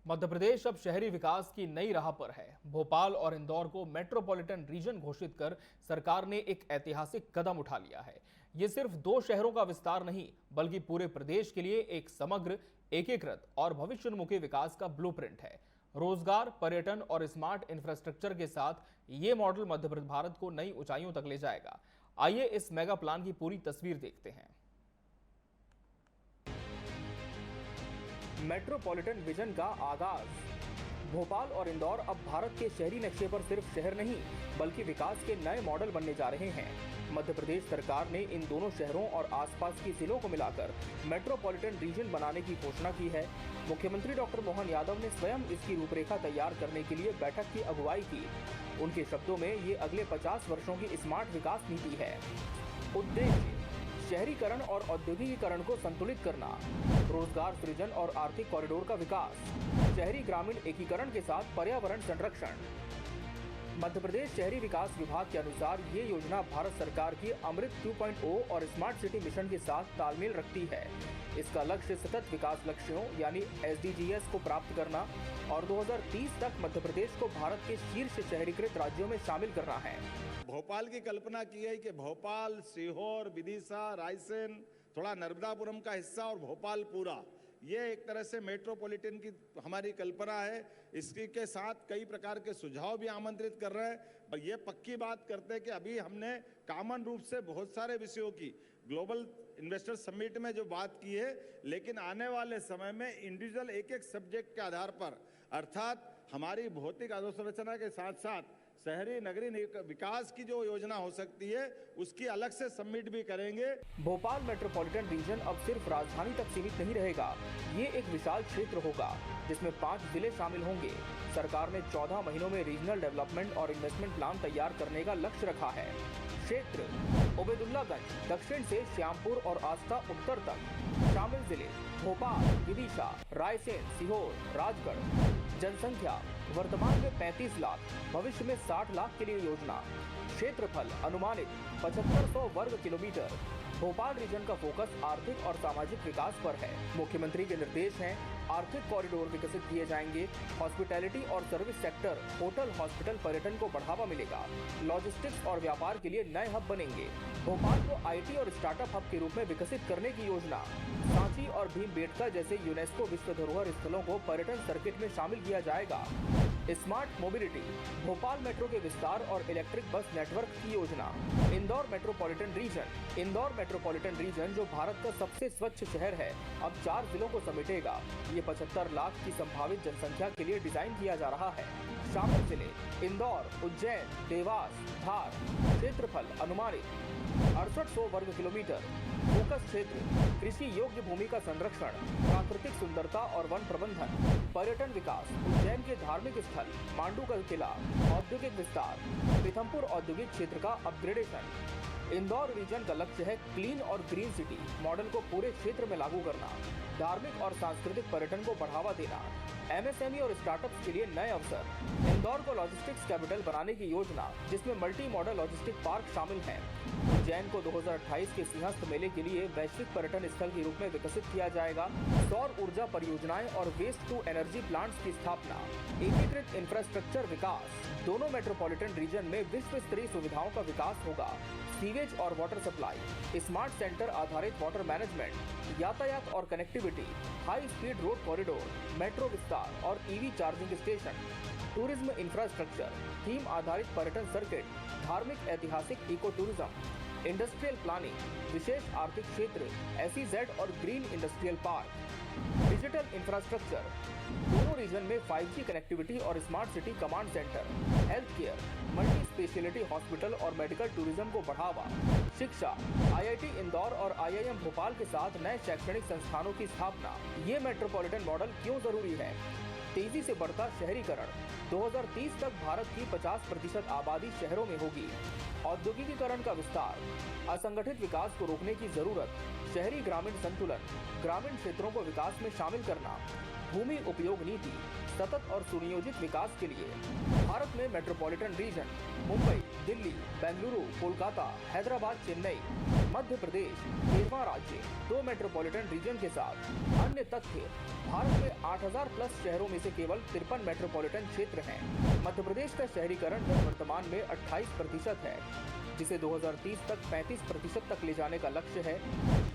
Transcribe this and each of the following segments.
मध्य प्रदेश अब शहरी विकास की नई राह पर है। भोपाल और इंदौर को मेट्रोपॉलिटन रीजन घोषित कर सरकार ने एक ऐतिहासिक कदम उठा लिया है। ये सिर्फ दो शहरों का विस्तार नहीं, बल्कि पूरे प्रदेश के लिए एक समग्र, एकीकृत और भविष्योन्मुखी विकास का ब्लूप्रिंट है। रोजगार, पर्यटन और स्मार्ट इंफ्रास्ट्रक्चर के साथ ये मॉडल मध्य भारत को नई ऊंचाइयों तक ले जाएगा। आइए इस मेगा प्लान की पूरी तस्वीर देखते हैं। मेट्रोपॉलिटन विजन का आगाज। भोपाल और इंदौर अब भारत के शहरी नक्शे पर सिर्फ शहर नहीं, बल्कि विकास के नए मॉडल बनने जा रहे हैं। मध्य प्रदेश सरकार ने इन दोनों शहरों और आसपास के जिलों को मिलाकर मेट्रोपॉलिटन रीजन बनाने की घोषणा की है। मुख्यमंत्री डॉक्टर मोहन यादव ने स्वयं इसकी रूपरेखा तैयार करने के लिए बैठक की अगुवाई की। उनके शब्दों में ये अगले 50 वर्षों की स्मार्ट विकास नीति है। उद्देश्य शहरीकरण और औद्योगिकीकरण को संतुलित करना, रोजगार सृजन और आर्थिक कॉरिडोर का विकास, शहरी ग्रामीण एकीकरण के साथ पर्यावरण संरक्षण। मध्य प्रदेश शहरी विकास विभाग के अनुसार ये योजना भारत सरकार की अमृत 2.0 और स्मार्ट सिटी मिशन के साथ तालमेल रखती है। इसका लक्ष्य सतत विकास लक्ष्यों यानी SDGs को प्राप्त करना और 2030 तक मध्य प्रदेश को भारत के शीर्ष शहरीकृत राज्यों में शामिल करना है। भोपाल की कल्पना की है कि भोपाल, सीहोर, विदिशा, रायसेन, थोड़ा नर्मदापुरम का हिस्सा और भोपाल पूरा, ये एक तरह से मेट्रोपॉलिटन की हमारी कल्पना है। इसकी के साथ कई प्रकार के सुझाव भी आमंत्रित कर रहे हैं और ये पक्की बात करते हैं कि अभी हमने कॉमन रूप से बहुत सारे विषयों की ग्लोबल इन्वेस्टर समिट में जो बात की है, लेकिन आने वाले समय में इंडिविजुअल एक सब्जेक्ट के आधार पर, अर्थात हमारी भौतिक अधोसंरचना के साथ साथ शहरी नगरीय विकास की जो योजना हो सकती है उसकी अलग से सबमिट भी करेंगे। भोपाल मेट्रोपॉलिटन रीजन अब सिर्फ राजधानी तक सीमित नहीं रहेगा। ये एक विशाल क्षेत्र होगा जिसमें 5 जिले शामिल होंगे। सरकार ने 14 महीनों में रीजनल डेवलपमेंट और इन्वेस्टमेंट प्लान तैयार करने का लक्ष्य रखा है। क्षेत्र उबैदुल्लागंज दक्षिण से श्यामपुर और आस्था उत्तर तक। शामिल जिले भोपाल, विदिशा, रायसेन, सीहोर, राजगढ़। जनसंख्या वर्तमान में 35 लाख, भविष्य में 60 लाख के लिए योजना। क्षेत्रफल अनुमानित 7500 वर्ग किलोमीटर। भोपाल रीजन का फोकस आर्थिक और सामाजिक विकास पर है। मुख्यमंत्री के निर्देश हैं, आर्थिक कॉरिडोर विकसित किए जाएंगे। हॉस्पिटैलिटी और सर्विस सेक्टर, होटल, हॉस्पिटल, पर्यटन को बढ़ावा मिलेगा। लॉजिस्टिक्स और व्यापार के लिए नए हब बनेंगे। भोपाल को IT और स्टार्टअप हब के रूप में विकसित करने की योजना। सांची और भीमबेटका जैसे यूनेस्को विश्व धरोहर स्थलों को पर्यटन सर्किट में शामिल किया जाएगा। स्मार्ट मोबिलिटी, भोपाल मेट्रो के विस्तार और इलेक्ट्रिक बस नेटवर्क की योजना। Indore metropolitan region, Indore metropolitan region जो भारत का सबसे स्वच्छ शहर है, अब 4 जिलों को समेटेगा। ये 75 लाख की संभावित जनसंख्या के लिए डिजाइन किया जा रहा है। शामिल जिले इंदौर, उज्जैन, देवास, धार। क्षेत्रफल अनुमानित 6800 वर्ग किलोमीटर। फोकस क्षेत्र कृषि योग्य भूमि का संरक्षण, प्राकृतिक सुंदरता और वन प्रबंधन। पर्यटन विकास, उज्जैन के धार्मिक स्थल, मांडू का किला। औद्योगिक विस्तार, पीथमपुर औद्योगिक क्षेत्र का अपग्रेडेशन। इंदौर रीजन का लक्ष्य है क्लीन और ग्रीन सिटी मॉडल को पूरे क्षेत्र में लागू करना। धार्मिक और सांस्कृतिक पर्यटन को बढ़ावा देना। MSME और स्टार्टअप्स के लिए नए अवसर। इंदौर को लॉजिस्टिक्स कैपिटल बनाने की योजना, जिसमें मल्टी मॉडल लॉजिस्टिक पार्क शामिल हैं। उज्जैन को 2028 के सिंहस्थ मेले के लिए वैश्विक पर्यटन स्थल के रूप में विकसित किया जाएगा। सौर ऊर्जा परियोजनाएं और वेस्ट टू एनर्जी प्लांट्स की स्थापना। एकीकृत इंफ्रास्ट्रक्चर विकास, दोनों मेट्रोपॉलिटन रीजन में विश्व स्तरीय सुविधाओं का विकास होगा। सीवेज और वाटर सप्लाई, स्मार्ट सेंटर आधारित वाटर मैनेजमेंट, यातायात और connectivity, high speed road corridor, metro विस्तार और EV charging station. Tourism infrastructure, theme आधारित पर्यटन सर्किट, धार्मिक ऐतिहासिक इको टूरिज्म। इंडस्ट्रियल प्लानिंग, विशेष आर्थिक क्षेत्र, SEZ और green industrial park. Digital infrastructure, दोनों रीजन में 5G कनेक्टिविटी और smart city command centre. Health care, multi speciality hospital और मेडिकल टूरिज्म को बढ़ावा। शिक्षा, IIT इंदौर और IIM भोपाल के साथ नए शैक्षणिक संस्थानों की स्थापना। ये मेट्रोपॉलिटन मॉडल क्यों जरूरी है? तेजी से बढ़ता शहरीकरण, 2030 तक भारत की 50% आबादी शहरों में होगी। औद्योगिकीकरण का विस्तार, असंगठित विकास को रोकने की जरूरत। शहरी ग्रामीण संतुलन, ग्रामीण क्षेत्रों को विकास में शामिल करना, भूमि उपयोग नीति, सतत और सुनियोजित विकास के लिए भारत में मेट्रोपॉलिटन रीजन मुंबई, दिल्ली, बेंगलुरु, कोलकाता, हैदराबाद, चेन्नई, मध्य प्रदेश 13वां राज्य, 2 मेट्रोपॉलिटन रीजन के साथ अन्य तथ्य भारत में 8000 प्लस शहरों में से केवल 53 मेट्रोपॉलिटन क्षेत्र हैं। मध्य प्रदेश का शहरीकरण दर वर्तमान में 28% है, जिसे 2030 तक 35% तक ले जाने का लक्ष्य है।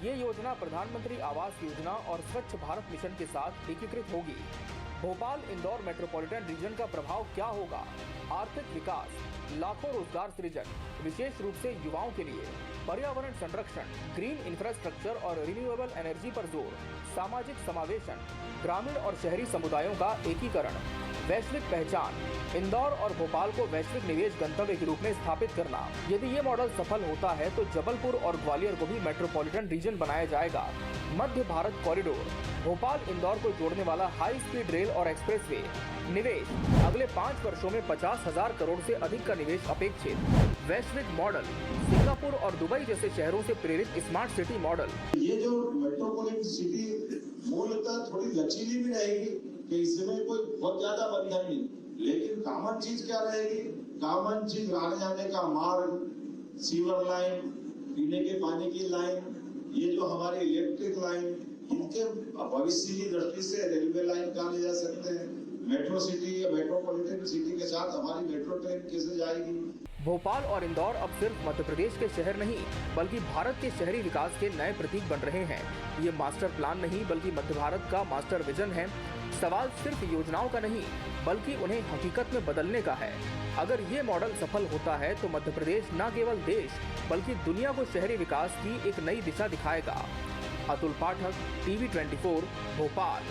ये योजना प्रधानमंत्री आवास योजना और स्वच्छ भारत मिशन के साथ एकीकृत होगी। भोपाल इंदौर मेट्रोपॉलिटन रीजन का प्रभाव क्या होगा? आर्थिक विकास, लाखों रोजगार सृजन, विशेष रूप से युवाओं के लिए, पर्यावरण संरक्षण, ग्रीन इंफ्रास्ट्रक्चर और रिन्यूएबल एनर्जी पर जोर, सामाजिक समावेशन, ग्रामीण और शहरी समुदायों का एकीकरण, वैश्विक पहचान, इंदौर और भोपाल को वैश्विक निवेश गंतव्य के रूप में स्थापित करना। यदि ये मॉडल सफल होता है तो जबलपुर और ग्वालियर को भी मेट्रोपॉलिटन रीजन बनाया जाएगा। मध्य भारत कॉरिडोर, भोपाल इंदौर को जोड़ने वाला हाई स्पीड रेल और एक्सप्रेसवे, निवेश अगले 5 वर्षों में 50,000 करोड़ से अधिक का निवेश अपेक्षित। वैश्विक मॉडल, सिंगापुर और दुबई जैसे शहरों से प्रेरित स्मार्ट सिटी मॉडल। ये जो मेट्रोपॉलिटन सिटी मूलतः थोड़ी लचीली भी रहेगी कि इसमें कोई बहुत ज्यादा बंधन नहीं, लेकिन कॉमन चीज क्या रहेगी? कॉमन चीज आने जाने का मार्ग, सीवर लाइन, पीने के पानी की लाइन, ये जो हमारी इलेक्ट्रिक लाइन, इनके भविष्य की दृष्टि से रेलवे लाइन कहाँ ले जा सकते हैं, मेट्रो सिटी या मेट्रोपॉलिटन सिटी के साथ हमारी मेट्रो ट्रेन कैसे जाएगी। भोपाल और इंदौर अब सिर्फ मध्य प्रदेश के शहर नहीं बल्कि भारत के शहरी विकास के नए प्रतीक बन रहे हैं। ये मास्टर प्लान नहीं बल्कि मध्य भारत का मास्टर विजन है। सवाल सिर्फ योजनाओं का नहीं बल्कि उन्हें हकीकत में बदलने का है। अगर ये मॉडल सफल होता है तो मध्य प्रदेश न केवल देश बल्कि दुनिया को शहरी विकास की एक नई दिशा दिखाएगा। अतुल पाठक, TV 24, भोपाल।